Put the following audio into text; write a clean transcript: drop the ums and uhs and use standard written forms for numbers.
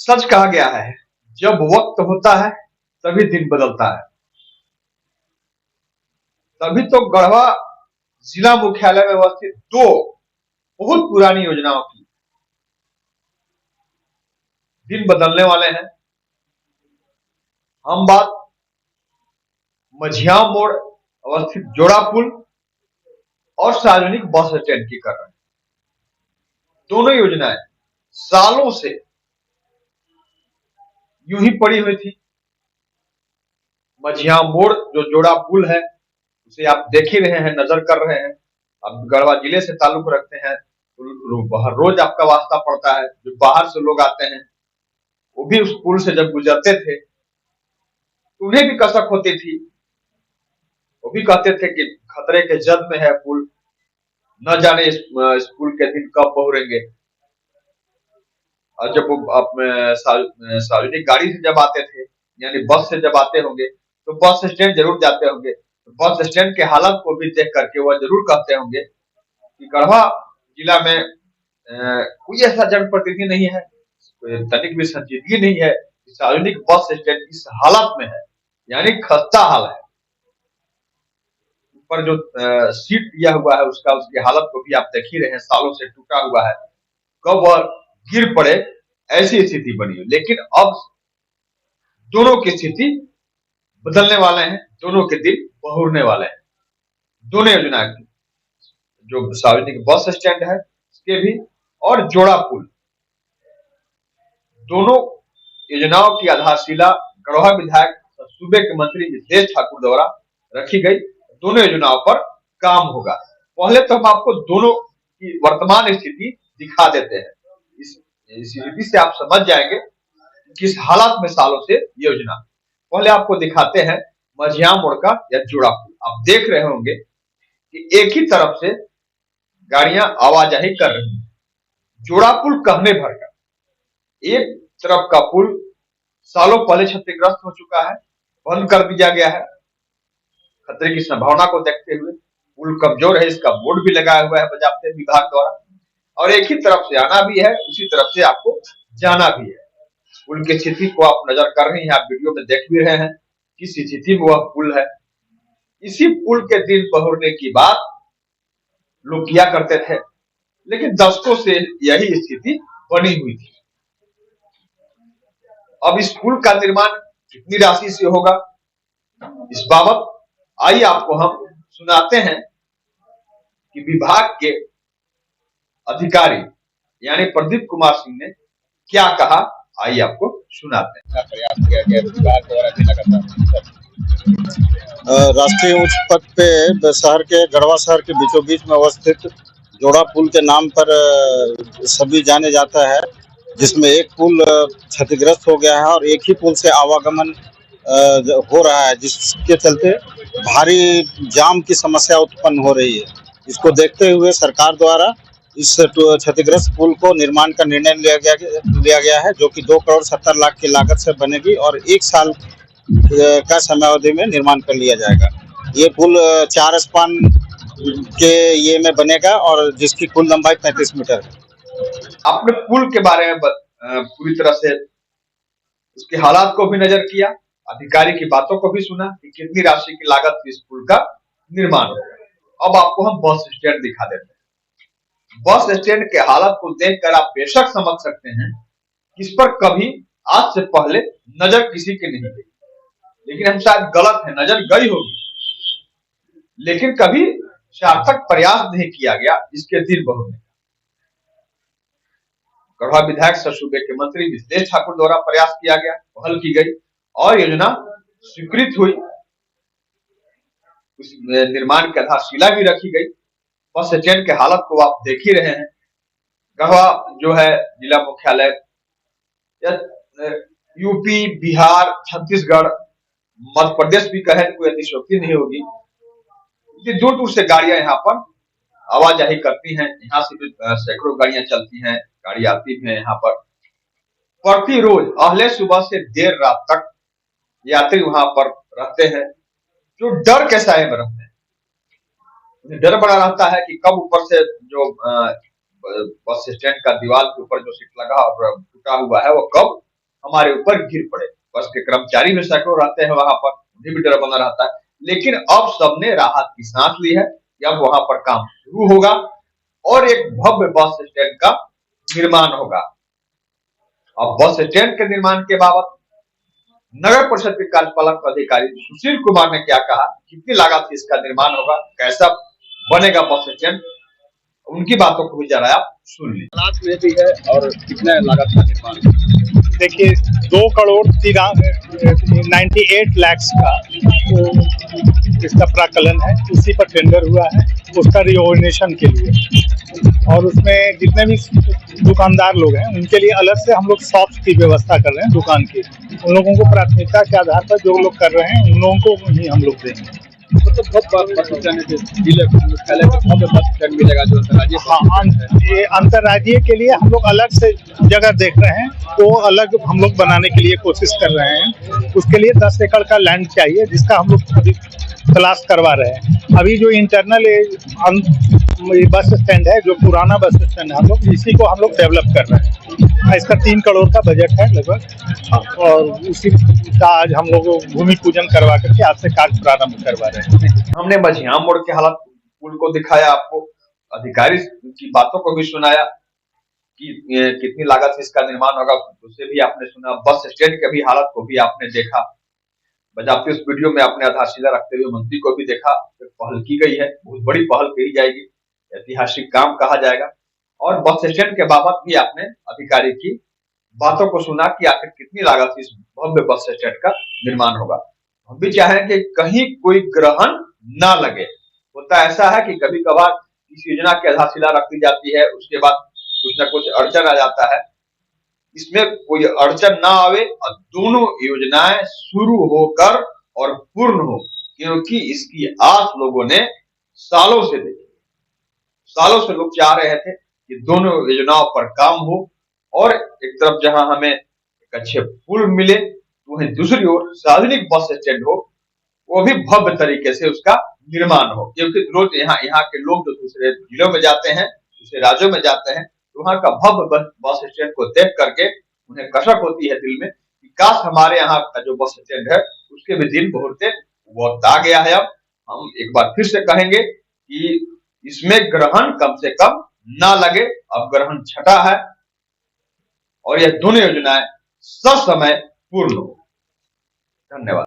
सच कहा गया है, जब वक्त होता है तभी दिन बदलता है। तभी तो गढ़वा जिला मुख्यालय में अवस्थित दो बहुत पुरानी योजनाओं की दिन बदलने वाले हैं। हम बात मझियाव मोड़ अवस्थित जोड़ा पुल और सार्वजनिक बस स्टैंड की कर रहे हैं। दोनों योजनाएं सालों से यूं ही पड़ी हुई थी। मझियाव मोड़ जो जोड़ा पुल है उसे आप देख ही रहे हैं, नजर कर रहे हैं। अब गढ़वा जिले से ताल्लुक रखते हैं तो हर रोज आपका वास्ता पड़ता है। जो बाहर से लोग आते हैं वो भी उस पुल से जब गुजरते थे तो उन्हें भी कसक होती थी। वो भी कहते थे कि खतरे के जद में है पुल, न जाने इस पुल के दिन कब बहुरेंगे। और जब वो सार्वजनिक गाड़ी से जब आते थे यानी बस से जब आते होंगे तो बस स्टैंड जरूर जाते होंगे। तो बस स्टैंड के हालत को भी देख करके वह जरूर कहते होंगे कि गढ़वा जिला में कोई ऐसा जनप्रतिनिधि नहीं है, कोई तनिक भी संजीदगी नहीं है, सार्वजनिक बस स्टैंड इस हालत में है, यानी खस्ता हाल है। ऊपर जो सीट दिया हुआ है उसकी हालत को भी आप देख ही रहे हैं, सालों से टूटा हुआ है। कब वह गिर पड़े ऐसी स्थिति बनी है। लेकिन अब दोनों की स्थिति बदलने वाले हैं, दोनों के दिन बहुरने वाले हैं। दोनों योजना की, जो सार्वजनिक बस स्टैंड है उसके भी और जोड़ा पुल, दोनों योजनाओं की आधारशिला गढ़वा विधायक सूबे के मंत्री मिथिलेश ठाकुर द्वारा रखी गई। दोनों योजनाओं पर काम होगा। पहले तो हम आपको दोनों की वर्तमान स्थिति दिखा देते हैं। इस स्थिति से आप समझ जाएंगे किस हालत में सालों से योजना। पहले आपको दिखाते हैं मझियाव मोड़ का या जोड़ा पुल। आप देख रहे होंगे कि एक ही तरफ से गाड़ियां आवाजाही कर रही हैं। जोड़ा पुल कहने भर का, एक तरफ का पुल सालों पहले क्षतिग्रस्त हो चुका है, बंद कर दिया गया है। खतरे की संभावना को देखते हुए पुल कमजोर है, इसका बोर्ड भी लगाया हुआ है बजाते विभाग द्वारा। और एक ही तरफ से आना भी है, उसी तरफ से आपको जाना भी है। पुल की स्थिति को आप नजर कर रहे हैं, आप वीडियो में देख भी रहे हैं किस स्थिति में वह पुल है। इसी पुल के दिन बहुरने की बात लोग किया करते थे, लेकिन दशकों से यही स्थिति बनी हुई थी। अब इस पुल का निर्माण कितनी राशि से होगा, इस बाबत आइए आपको हम सुनाते हैं कि विभाग के अधिकारी यानी प्रदीप कुमार सिंह ने क्या कहा। आइए आपको सुनाते हैं। प्रयास किया गया विभाग द्वारा राष्ट्रीय उच्च पथ पे शहर के गढ़वा शहर के बीचों बीच में अवस्थित जोड़ा पुल के नाम पर सभी जाने जाता है, जिसमें एक पुल क्षतिग्रस्त हो गया है और एक ही पुल से आवागमन हो रहा है, जिसके चलते भारी जाम की समस्या उत्पन्न हो रही है। इसको देखते हुए सरकार द्वारा इस क्षतिग्रस्त पुल को निर्माण का निर्णय लिया गया है, जो कि 2 करोड़ 70 लाख की लागत से बनेगी और 1 साल का समय अवधि में निर्माण कर लिया जाएगा। ये पुल 4 स्पान के ये में बनेगा और जिसकी कुल लंबाई 35 मीटर है। आपने पुल के बारे में पूरी तरह से उसके हालात को भी नजर किया, अधिकारी की बातों को भी सुना कि कितनी राशि की लागत इस पुल का निर्माण होगा। अब आपको हम बस स्टैंड दिखा देते हैं। बस स्टैंड के हालत को देखकर आप बेशक समझ सकते हैं कि इस पर कभी आज से पहले नजर किसी की नहीं गई। लेकिन हम शायद गलत है, नजर गई होगी, लेकिन कभी सार्थक प्रयास नहीं किया गया इसके दिन बहुरने का। गढ़वा विधायक सूबे के मंत्री मिथिलेश ठाकुर द्वारा प्रयास किया गया, पहल की गई और योजना स्वीकृत हुई। उस निर्माण की आधारशिला भी रखी गई। बस स्टैंड के हालत को आप देख ही रहे हैं। गढ़वा जो है जिला मुख्यालय, यूपी, बिहार, छत्तीसगढ़, मध्य प्रदेश भी कहे तो कोई अतिशयोक्ति नहीं होगी। दूर दूर से गाड़ियां यहाँ पर आवाजाही करती हैं। यहाँ से भी सैकड़ों गाड़ियां चलती हैं, गाड़ी आती भी है यहाँ पर। प्रतिरोज अहले सुबह से देर रात तक यात्री वहां पर रहते हैं, जो डर के साए में रहते हैं। डर बड़ा रहता है कि कब ऊपर से जो बस स्टैंड का दीवार के ऊपर जो सीट लगा और टूटा हुआ है वो कब हमारे ऊपर गिर पड़े। बस के कर्मचारी भी सैकड़ों रहते हैं वहां पर, उन्हें भी डर बना रहता है। लेकिन अब सबने राहत की सांस ली है कि अब वहां पर काम शुरू होगा और एक भव्य बस स्टैंड का निर्माण होगा। अब बस स्टैंड के निर्माण के बाबत नगर परिषद के कार्यपालक अधिकारी सुशील कुमार ने क्या कहा, कितनी लागत से इसका निर्माण होगा, कैसा बनेगा बस स्टैंड, उनकी बातों को भी जरा आप सुन लीजिए। हालात में भी है और कितना लागत का निर्माण? देखिए 2,98 लाख का तो इसका प्राकलन है, उसी पर टेंडर हुआ है उसका रिओर्गेनाइजेशन के लिए। और उसमें जितने भी दुकानदार लोग हैं उनके लिए अलग से हम लोग शॉप्स की व्यवस्था कर रहे हैं दुकान की। उन लोगों को प्राथमिकता के आधार पर जो लोग कर रहे हैं उन लोगों को ही हम लोग देंगे। मिलेगा जो अंतर्राज्यीय। हाँ, ये अंतर्राज्यीय के लिए हम लोग अलग से जगह देख रहे हैं, वो अलग हम लोग बनाने के लिए कोशिश कर रहे हैं। उसके लिए 10 एकड़ का लैंड चाहिए जिसका हम लोग अभी तलाश करवा रहे हैं। अभी जो इंटरनल बस स्टैंड है, जो पुराना बस स्टैंड है, हम लोग इसी को हम लोग डेवलप कर रहे हैं। इसका 3 करोड़ का बजट है लगभग, और उसी का आज हम लोग भूमि पूजन करवा करके आज से कार्य प्रारंभ करवा रहे हैं। हमने मझिया मोड़ के हालत पुल को दिखाया आपको, अधिकारी की बातों को भी सुनाया कि कितनी लागत से इसका निर्माण होगा, उसे भी आपने सुना। बस स्टैंड की भी हालत को भी आपने देखा। बजाते उस वीडियो में आपने आधारशिला रखते हुए मंत्री को भी देखा। पहल की गई है, बहुत बड़ी पहल की जाएगी, ऐतिहासिक काम कहा जाएगा। और बस स्टैंड के बाबत भी आपने अधिकारी की बातों को सुना कि आखिर कितनी लागत से इस भव्य बस स्टैंड का निर्माण होगा। हम भी चाहेंगे कि कहीं कोई ग्रहण ना लगे। होता ऐसा है कि कभी कभार इस योजना की आधारशिला रख दी जाती है, उसके बाद कुछ ना कुछ अड़चन आ जाता है। इसमें कोई अड़चन ना आवे और दोनों योजनाएं शुरू होकर और पूर्ण हो, क्योंकि इसकी आस लोगों ने सालों से देखी। सालों से लोग चाह रहे थे कि दोनों योजनाओं पर काम हो, और एक तरफ जहां हमें एक अच्छे पुल मिले, तो वहीं दूसरी ओर सार्वजनिक बस स्टैंड हो, वो भी भव्य तरीके से उसका निर्माण हो। क्योंकि रोज यहाँ के लोग जो दूसरे जिलों में जाते हैं, दूसरे राज्यों में जाते हैं, तो वहाँ का भव्य बस स्टैंड को देख करके उन्हें कसक होती है दिल में कि काश हमारे यहाँ का जो बस स्टैंड है उसके भी दिन बहुते वक्त आ गया है। अब हम एक बार फिर से कहेंगे कि इसमें ग्रहण कम से कम ना लगे। अब ग्रहण छठा है और यह दोनों योजनाएं ससमय पूर्ण हो। धन्यवाद।